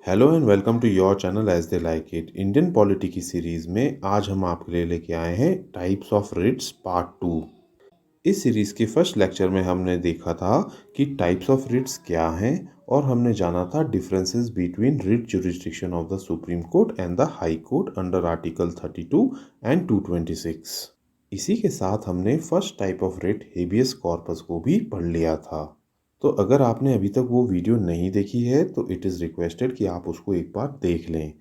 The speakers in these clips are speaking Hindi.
Hello and welcome to your channel as they like it. Indian polity की सीरीज़ में आज हम आपके लिए लेके आए हैं टाइप्स ऑफ रिट्स पार्ट 2। इस सीरीज़ के फर्स्ट लेक्चर में हमने देखा था कि टाइप्स ऑफ रिट्स क्या हैं और हमने जाना था differences between writ jurisdiction of the supreme court and the high court under article 32 and 226। इसी के साथ हमने first type of writ habeas corpus को भी पढ़ लिया था। तो अगर आपने अभी तक वो वीडियो नहीं देखी है तो इट इज़ रिक्वेस्टेड कि आप उसको एक बार देख लें।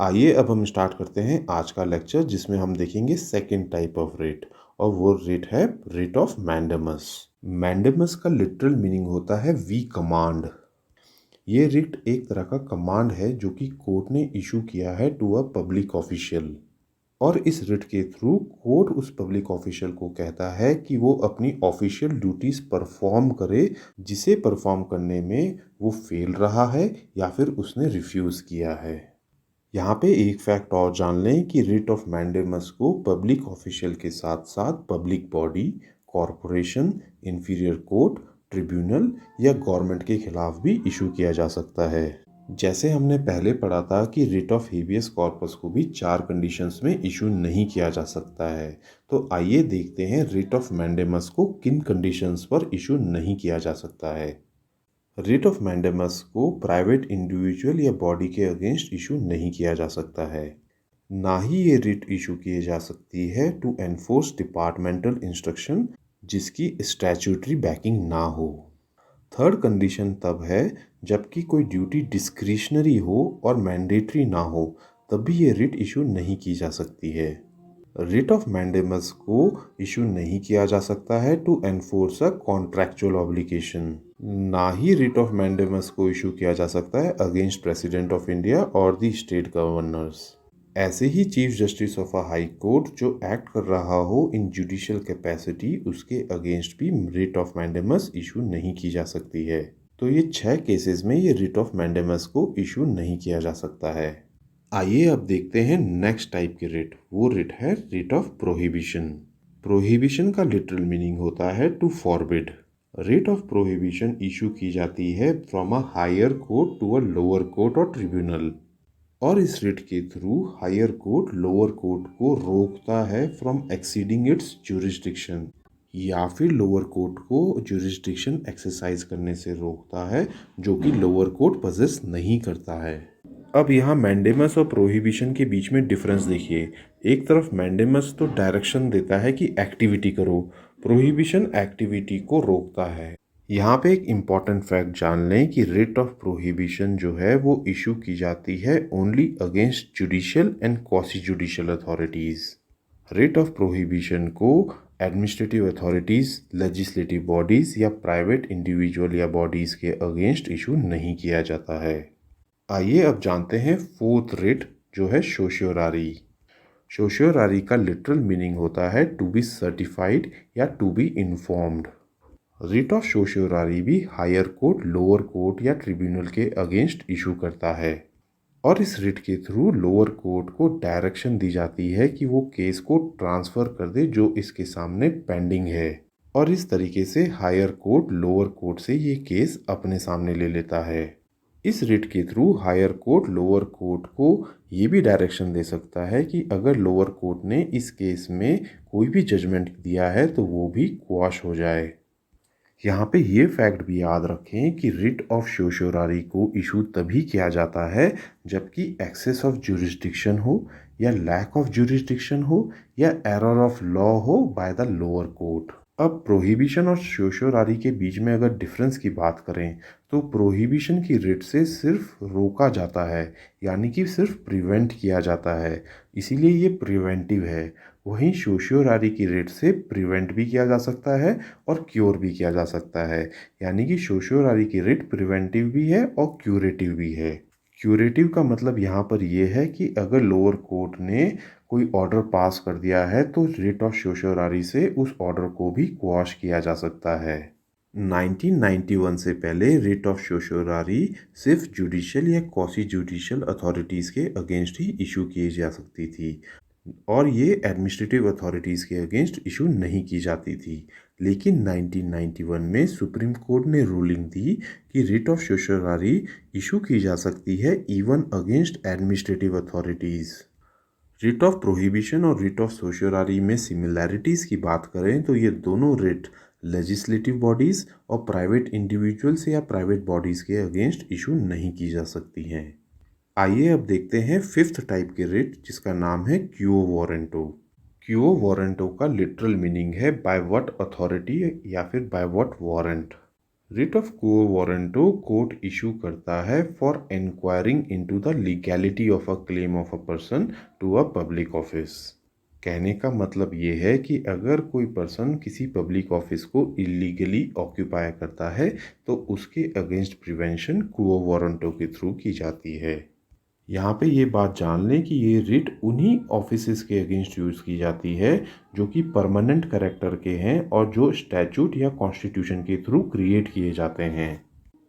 आइए अब हम स्टार्ट करते हैं आज का लेक्चर, जिसमें हम देखेंगे सेकंड टाइप ऑफ रिट, और वो रिट है रिट ऑफ मैंडेमस। मैंडेमस का लिटरल मीनिंग होता है वी कमांड। ये रिट एक तरह का कमांड है जो कि कोर्ट ने इशू किया है टू अ पब्लिक ऑफिशियल, और इस रिट के थ्रू कोर्ट उस पब्लिक ऑफिशियल को कहता है कि वो अपनी ऑफिशियल ड्यूटीज़ परफॉर्म करे, जिसे परफॉर्म करने में वो फेल रहा है या फिर उसने रिफ्यूज़ किया है। यहाँ पे एक फैक्ट और जान लें कि रिट ऑफ मैंडेमस को पब्लिक ऑफिशियल के साथ साथ public body, corporation, inferior court, tribunal या गवर्नमेंट के खिलाफ भी इशू किया जा सकता है। जैसे हमने पहले पढ़ा था कि रिट ऑफ हेबियस कॉर्पस को भी 4 कंडीशंस में इशू नहीं किया जा सकता है। तो आइए देखते हैं रिट ऑफ मैंडेमस को किन कंडीशंस पर इशू नहीं किया जा सकता है। रिट ऑफ मैंडेमस को प्राइवेट इंडिविजुअल या बॉडी के अगेंस्ट इशू नहीं किया जा सकता है। ना ही ये रिट इशू किए जा सकती है टू एनफोर्स डिपार्टमेंटल इंस्ट्रक्शन जिसकी स्टैट्यूटरी बैकिंग ना हो। थर्ड कंडीशन तब है जबकि कोई ड्यूटी डिस्क्रिशनरी हो और मैंडेटरी ना हो, तब भी ये रिट इशू नहीं की जा सकती है। रिट ऑफ मैंडेमस को इशू नहीं किया जा सकता है to enforce a contractual obligation. ना ही रिट ऑफ मैंडेमस को इशू किया जा सकता है अगेंस्ट प्रेसिडेंट ऑफ इंडिया और द स्टेट गवर्नर्स। ऐसे ही chief justice of a high court जो एक्ट कर रहा हो इन जुडिशियल कैपेसिटी, उसके अगेंस्ट भी रिट ऑफ मैंडेमस इशू नहीं की जा सकती है। तो ये 6 केसेस में ये रिट ऑफ मैंडेमस को इशू नहीं किया जा सकता है। आइए अब देखते हैं नेक्स्ट टाइप की रिट। वो रिट है रिट ऑफ प्रोहिबिशन। प्रोहिबिशन का लिटरल मीनिंग होता है to forbid. Writ of prohibition issue की जाती है from a higher court to a lower court और ट्रिब्यूनल, और इस रिट के through higher court lower court को रोकता है फ्रॉम एक्सीडिंग इट्स ज्यूरिसडिक्शन, या फिर लोअर कोर्ट को ज्यूरिसडिक्शन एक्सरसाइज करने से रोकता है जो कि लोअर कोर्ट पजेस नहीं करता है। अब यहाँ मैंडेमस और प्रोहिबिशन के बीच में डिफरेंस देखिए। एक तरफ मैंडेमस तो डायरेक्शन देता है कि एक्टिविटी करो, प्रोहिबिशन एक्टिविटी को रोकता है। यहाँ पे एक इम्पॉर्टेंट फैक्ट जान लें कि रिट ऑफ प्रोहिबिशन जो है वो इशू की जाती है only against judicial and quasi judicial authorities. Writ of prohibition को एडमिनिस्ट्रेटिव अथॉरिटीज़, लेजिस्लेटिव बॉडीज़ या प्राइवेट इंडिविजुअल या बॉडीज़ के अगेंस्ट इशू नहीं किया जाता है। आइए अब जानते हैं फोर्थ रिट जो है शोशियोरारी। शोशियोरारी का लिटरल मीनिंग होता है टू बी सर्टिफाइड या to be informed. Writ of certiorari भी हायर कोर्ट, लोअर कोर्ट या ट्रिब्यूनल के अगेंस्ट इशू करता है, और इस रिट के थ्रू लोअर कोर्ट को डायरेक्शन दी जाती है कि वो केस को ट्रांसफ़र कर दे जो इसके सामने पेंडिंग है, और इस तरीके से हायर कोर्ट लोअर कोर्ट से ये केस अपने सामने ले लेता है। इस रिट के through higher court lower court को ये भी डायरेक्शन दे सकता है कि अगर लोअर कोर्ट ने इस केस में कोई भी जजमेंट दिया है तो वो भी क्वाश हो जाए। यहाँ पे ये फैक्ट भी याद रखें कि रिट ऑफ शोशियोरारी को इशू तभी किया जाता है जबकि एक्सेस ऑफ ज्यूरिसडिक्शन हो, या लैक ऑफ ज्यूरिसडिक्शन हो, या एरर ऑफ लॉ हो बाय द लोअर कोर्ट। अब प्रोहिबिशन और शोशियोरारी के बीच में अगर डिफरेंस की बात करें तो प्रोहिबिशन की रिट से सिर्फ रोका जाता है, यानी कि सिर्फ प्रिवेंट किया जाता है, इसीलिए ये प्रिवेंटिव है। वहीं शोशियोरारी की रिट से प्रिवेंट भी किया जा सकता है और क्योर भी किया जा सकता है, यानी कि शोशियोरारी की रिट प्रिवेंटिव भी है और क्यूरेटिव भी है। क्यूरेटिव का मतलब यहाँ पर यह है कि अगर लोअर कोर्ट ने कोई ऑर्डर पास कर दिया है तो रिट ऑफ शोशियोरारी से उस ऑर्डर को भी क्वाश किया जा सकता है। 1991 से पहले रिट ऑफ शोशियोरारी सिर्फ जुडिशियल या क्वासी जुडिशियल अथॉरिटीज़ के अगेंस्ट ही इशू की जा सकती थी, और ये एडमिनिस्ट्रेटिव अथॉरिटीज़ के अगेंस्ट इशू नहीं की जाती थी। लेकिन 1991 में सुप्रीम कोर्ट ने रूलिंग दी कि रिट ऑफ सर्टिorari इशू की जा सकती है even against administrative authorities. Writ of prohibition और रिट ऑफ सर्टिorari में सिमिलैरिटीज़ की बात करें तो ये दोनों रिट लेजिस्लेटिव बॉडीज़ और प्राइवेट इंडिविजुअल्स या प्राइवेट बॉडीज़ के अगेंस्ट इशू नहीं की जा सकती हैं। आइए अब देखते हैं फिफ्थ टाइप के रिट जिसका नाम है क्यो वारंटो। क्यो वारंटो का लिटरल मीनिंग है बाय व्हाट अथॉरिटी या फिर by what warrant. Writ of quo warranto court issue करता है for inquiring into the legality of a claim of a person to a public office. कहने का मतलब ये है कि अगर कोई पर्सन किसी पब्लिक ऑफिस को इलीगली ऑक्यूपाई करता है तो उसके अगेंस्ट प्रिवेंशन क्यो वारंटो के थ्रू की जाती है। यहाँ पे ये बात जान लें कि ये रिट उन्हीं ऑफिसेस के अगेंस्ट यूज़ की जाती है जो कि परमानेंट करेक्टर के हैं और जो स्टैचूट या कॉन्स्टिट्यूशन के थ्रू क्रिएट किए जाते हैं।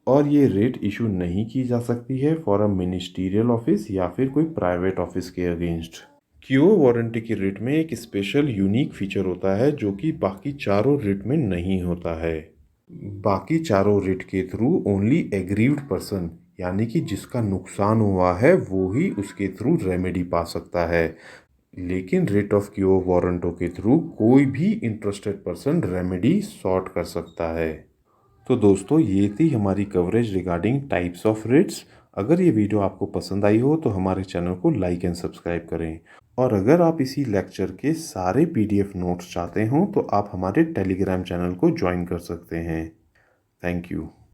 और ये रिट इशू नहीं की जा सकती है फॉर अ मिनिस्टीरियल ऑफिस या फिर कोई प्राइवेट ऑफिस के अगेंस्ट। क्यो वारंटी की रिट में एक स्पेशल यूनिक फीचर होता है जो कि बाकी चारों रिट में नहीं होता है। बाकी चारों रिट के थ्रू ओनली एग्रीव्ड पर्सन यानी कि जिसका नुकसान हुआ है वो ही उसके थ्रू रेमेडी पा सकता है, लेकिन रिट ऑफ क्यो वारंटो के थ्रू कोई भी इंटरेस्टेड पर्सन रेमेडी सॉर्ट कर सकता है। तो दोस्तों ये थी हमारी coverage regarding types of writs. अगर ये वीडियो आपको पसंद आई हो तो हमारे चैनल को लाइक एंड सब्सक्राइब करें, और अगर आप इसी लेक्चर के सारे PDF नोट्स चाहते हो तो आप हमारे टेलीग्राम चैनल को ज्वाइन कर सकते हैं। Thank you.